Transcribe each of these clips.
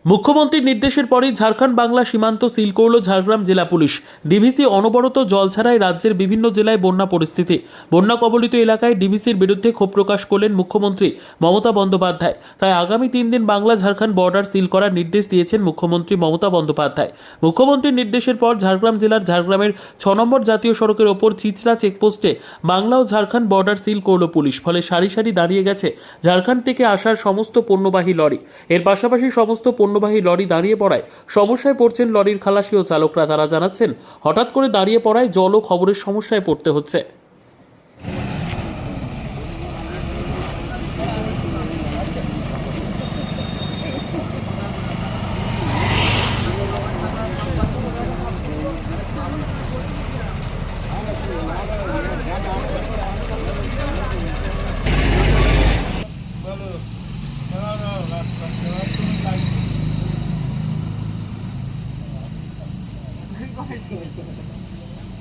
মুখ্যমন্ত্রীর নির্দেশের পরেই ঝাড়খণ্ড বাংলা সীমান্ত সিল করল ঝাড়গ্রাম জেলা পুলিশ। ডিভিসি অনবরত জল ছাড়ায় রাজ্যের বিভিন্ন জেলায় বন্যা পরিস্থিতি। বন্যা কবলিত এলাকায় ডিভিসির বিরুদ্ধে ক্ষোভ প্রকাশ করলেন মুখ্যমন্ত্রী মমতা বন্দ্যোপাধ্যায়। তাই আগামী 3 দিন বাংলা ঝাড়খণ্ড বর্ডার সিল করার নির্দেশ দিয়েছেন মুখ্যমন্ত্রী মমতা বন্দ্যোপাধ্যায়। মুখ্যমন্ত্রীর নির্দেশের পর ঝাড়গ্রাম জেলার ঝাড়গ্রামের 6 নম্বর জাতীয় সড়কের ওপর চিচড়া চেকপোস্টে বাংলা ও ঝাড়খণ্ড বর্ডার সিল করল পুলিশ। ফলে সারি সারি দাঁড়িয়ে গেছে ঝাড়খণ্ড থেকে আসার সমস্ত পণ্যবাহী লরি। এর পাশাপাশি সমস্ত পণ্যবাহী লরি দাঁড়িয়ে পড়ায় সমস্যায় পড়ছেন লরির খালাসি ও চালকরা। তারা জানাচ্ছেন, হঠাৎ করে দাঁড়িয়ে পড়ায় জল ও খবরের সমস্যায় পড়তে হচ্ছে।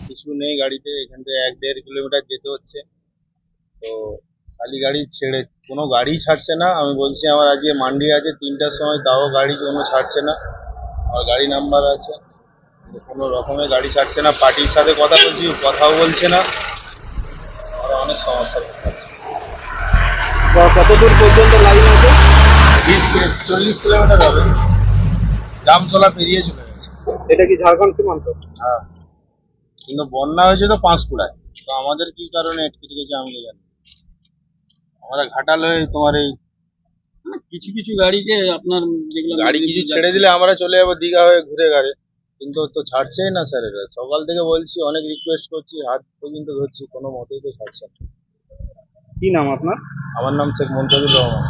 কিছু নেই গাড়িতে, এখান থেকে 1-1.5 কিলোমিটার যেতে হচ্ছে। তো খালি গাড়ি ছেড়ে কোনো গাড়ি ছাড়ছে না। আমি বলছি আমার আজকে মান্ডি আছে 3টার সময়, তাও গাড়ি কোনো ছাড়ছে না। আর গাড়ি নাম্বার আছে, কিন্তু কোনো রকমের গাড়ি ছাড়ছে না। পার্টির সাথে কথা বলছি, কথাও বলছে না। আর অনেক সমস্যার কথা আছে। কত দূর পর্যন্ত লাইন আছে? 40 কিলোমিটার হবে। জামতলা পেরিয়ে চলে গেছে। এটা কি ঝাড়খণ্ড সীমান্ত? হ্যাঁ, কিন্তু বন্যা হয়েছে তো পাঁশকুড়ায়। তো আমাদের কি কারণে আটকে গেছে আমি তো জানি। আমরা ঘাটাল হয়ে তোমার এই কিছু কিছু গাড়িকে আপনার যেগুলো গাড়ি কিছু ছেড়ে দিলে আমরা চলে যাবো দীঘা হয়ে ঘুরে ঘাড়ে, কিন্তু তো ছাড়ছেই না স্যার। এরা সকাল থেকে বলছি, অনেক রিকোয়েস্ট করছি, হাত পর্যন্ত ধরছি, কোনো মতেই তো ছাড়ছে না। কি নাম আপনার? আমার নাম শেখ মুনতাজুর রহমান।